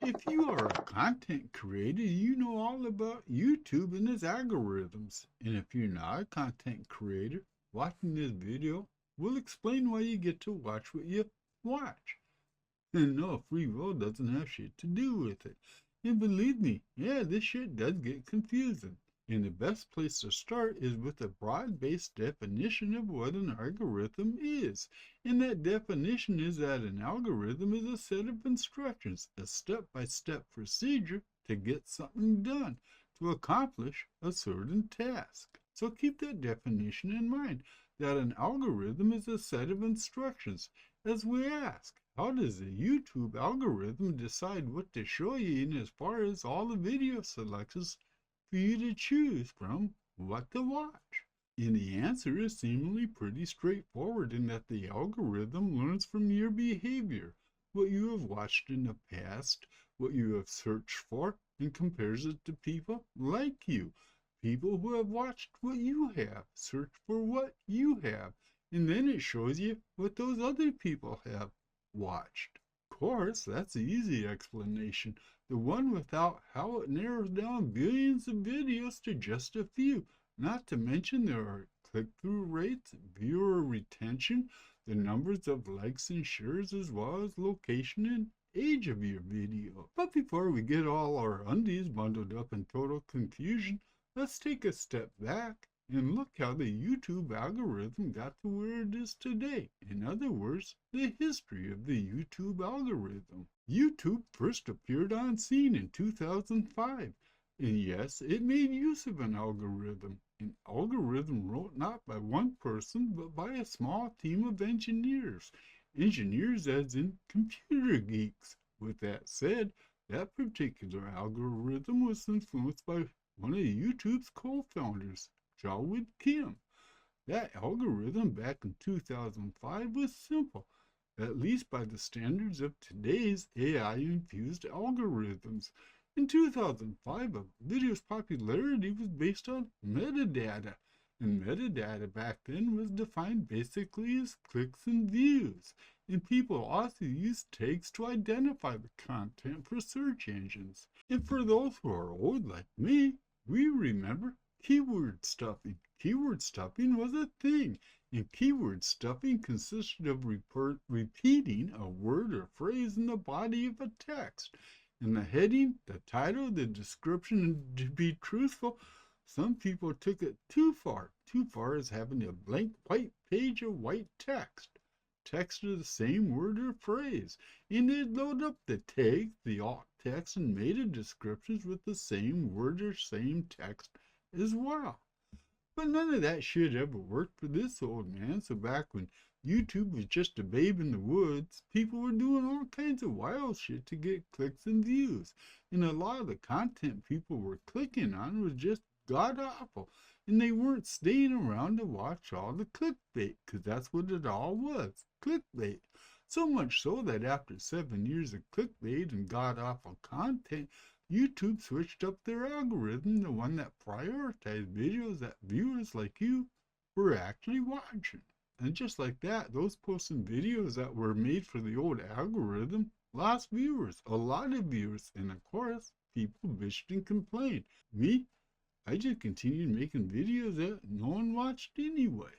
If you are a content creator, you know all about YouTube and its algorithms. And if you're not a content creator, watching this video will explain why you get to watch what you watch. And no, free will doesn't have shit to do with it. And believe me, yeah, this shit does get confusing. And the best place to start is with a broad-based definition of what an algorithm is. And that definition is that an algorithm is a set of instructions, a step-by-step procedure to get something done, to accomplish a certain task. So keep that definition in mind, that an algorithm is a set of instructions. As we ask, how does the YouTube algorithm decide what to show you in as far as all the video selections for you to choose from what to watch? And the answer is seemingly pretty straightforward in that the algorithm learns from your behavior, what you have watched in the past, what you have searched for, and compares it to people like you. People who have watched what you have, searched for what you have, and then it shows you what those other people have watched. Of course, that's the easy explanation, the one without how it narrows down billions of videos to just a few. Not to mention there are click-through rates, viewer retention, the numbers of likes and shares, as well as location and age of your video. But before we get all our undies bundled up in total confusion, let's take a step back and look how the YouTube algorithm got to where it is today. In other words, the history of the YouTube algorithm. YouTube first appeared on scene in 2005. And yes, it made use of an algorithm wrote not by one person, but by a small team of engineers. Engineers as in computer geeks. With that said, that particular algorithm was influenced by one of YouTube's co-founders, Jawed Kim. That algorithm back in 2005 was simple, at least by the standards of today's AI-infused algorithms. In 2005, a video's popularity was based on metadata, and metadata back then was defined basically as clicks and views. And people also used tags to identify the content for search engines. And for those who are old like me, we remember keyword stuffing. Keyword stuffing was a thing, and keyword stuffing consisted of repeating a word or phrase in the body of a text. In the heading, the title, the description, and to be truthful, some people took it too far as having a blank white page of white text of the same word or phrase, and they'd load up the tags, the alt text, and made descriptions with the same word or same text as well. But none of that shit ever worked for this old man, so back when YouTube was just a babe in the woods, people were doing all kinds of wild shit to get clicks and views, and a lot of the content people were clicking on was just god-awful, and they weren't staying around to watch all the clickbait, because that's what it all was, clickbait. So much so that after 7 years of clickbait and god-awful content, YouTube switched up their algorithm to one that prioritized videos that viewers like you were actually watching. And just like that, those posting videos that were made for the old algorithm lost viewers, a lot of viewers, and of course, people bitched and complained. Me, I just continued making videos that no one watched anyway.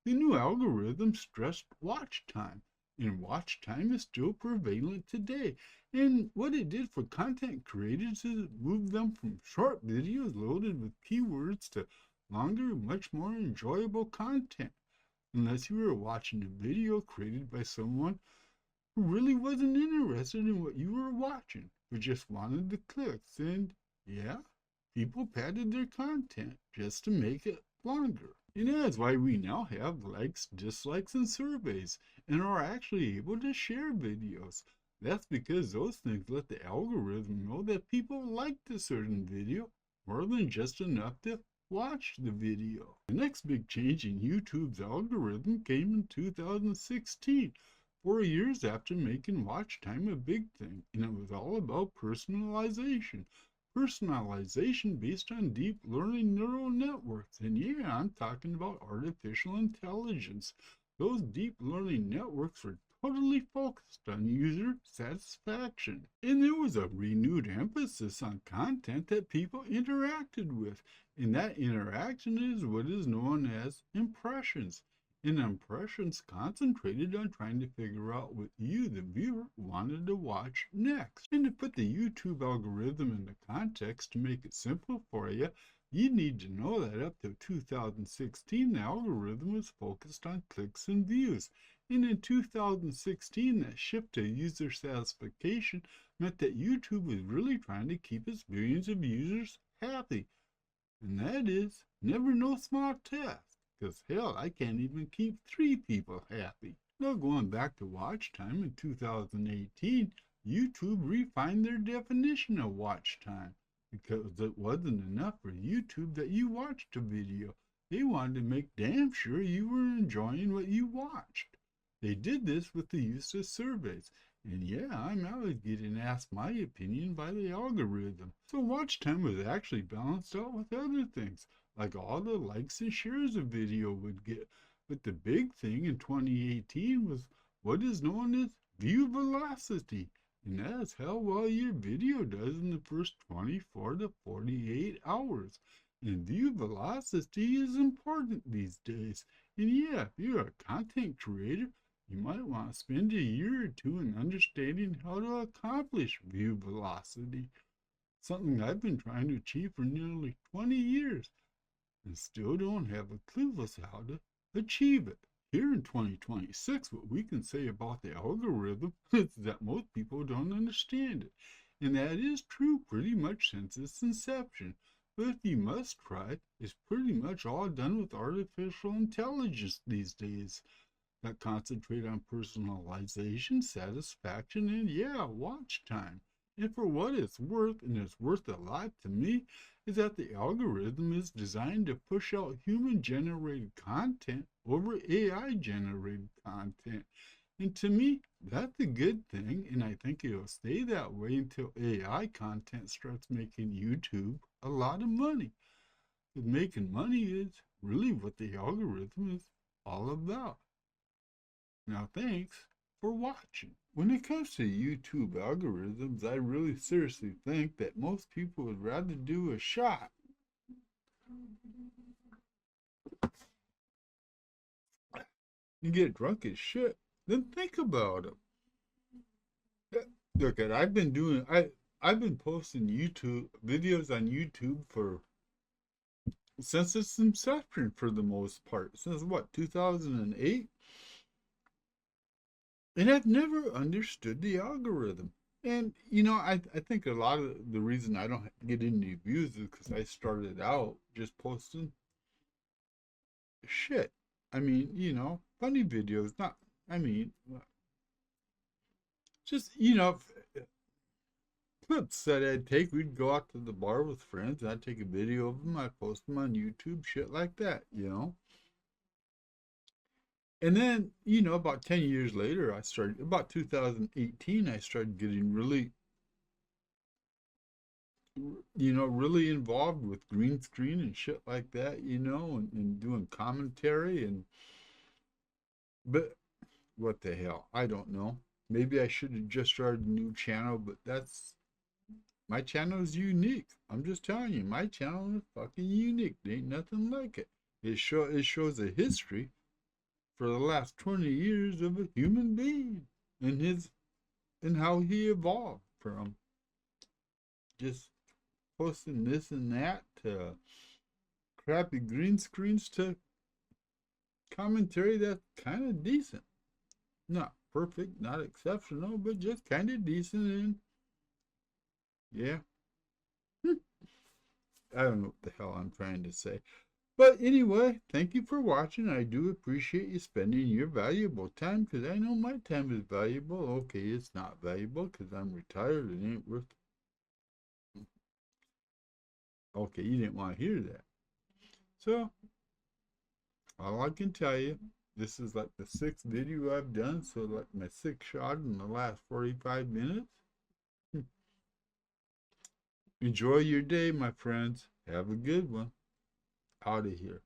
The new algorithm stressed watch time, and watch time is still prevalent today. And what it did for content creators is it moved them from short videos loaded with keywords to longer, much more enjoyable content. Unless you were watching a video created by someone who really wasn't interested in what you were watching, who just wanted the clicks, and yeah, people padded their content just to make it longer. And that's why we now have likes, dislikes, and surveys, and are actually able to share videos. That's because those things let the algorithm know that people liked a certain video more than just enough to watch the video. The next big change in YouTube's algorithm came in 2016, 4 years after making watch time a big thing, and it was all about personalization. Personalization based on deep learning neural networks. And yeah, I'm talking about artificial intelligence. Those deep learning networks were totally focused on user satisfaction. And there was a renewed emphasis on content that people interacted with. And that interaction is what is known as impressions. And impressions concentrated on trying to figure out what you, the viewer, wanted to watch next. And to put the YouTube algorithm into context to make it simple for you, you need to know that up to 2016, the algorithm was focused on clicks and views. And in 2016, that shift to user satisfaction meant that YouTube was really trying to keep its billions of users happy. And that is never no small task, because hell, I can't even keep 3 people happy. Now, going back to watch time in 2018, YouTube refined their definition of watch time, because it wasn't enough for YouTube that you watched a video. They wanted to make damn sure you were enjoying what you watched. They did this with the use of surveys. And yeah, I'm always getting asked my opinion by the algorithm. So watch time was actually balanced out with other things, like all the likes and shares a video would get. But the big thing in 2018 was what is known as view velocity. And that's how well your video does in the first 24 to 48 hours. And view velocity is important these days. And yeah, if you're a content creator, you might want to spend a year or two in understanding how to accomplish view velocity. Something I've been trying to achieve for nearly 20 years and still don't have a clue as to how to achieve it. Here in 2026, what we can say about the algorithm is that most people don't understand it. And that is true pretty much since its inception. But if you must try, it's pretty much all done with artificial intelligence these days that concentrate on personalization, satisfaction, and yeah, watch time. And for what it's worth, and it's worth a lot to me, is that the algorithm is designed to push out human-generated content over AI-generated content. And to me, that's a good thing, and I think it'll stay that way until AI content starts making YouTube a lot of money. But making money is really what the algorithm is all about. Now, thanks for watching. When it comes to YouTube algorithms, I really seriously think that most people would rather do a shot and get drunk as shit than think about it. Look, I've been posting YouTube videos on YouTube since its inception for the most part. Since what, 2008? And I've never understood the algorithm. And, I think a lot of the reason I don't get any views is because I started out just posting shit. I mean, funny videos, just, clips that I'd take. We'd go out to the bar with friends, and I'd take a video of them, I'd post them on YouTube, shit like that, And then, about 10 years later, about 2018, I started getting really, really involved with green screen and shit like that, and doing commentary. But what the hell? I don't know. Maybe I should have just started a new channel, but my channel is unique. I'm just telling you, my channel is fucking unique. There ain't nothing like it. It shows a history for the last 20 years of a human being and how he evolved from just posting this and that to crappy green screens to commentary that's kind of decent. Not perfect, not exceptional, but just kind of decent. And yeah, I don't know what the hell I'm trying to say. But anyway, thank you for watching. I do appreciate you spending your valuable time, because I know my time is valuable. Okay, it's not valuable because I'm retired and ain't worth. Okay, you didn't want to hear that. So, all I can tell you, this is like the 6th video I've done, so like my 6th shot in the last 45 minutes. Enjoy your day, my friends. Have a good one. Out of here.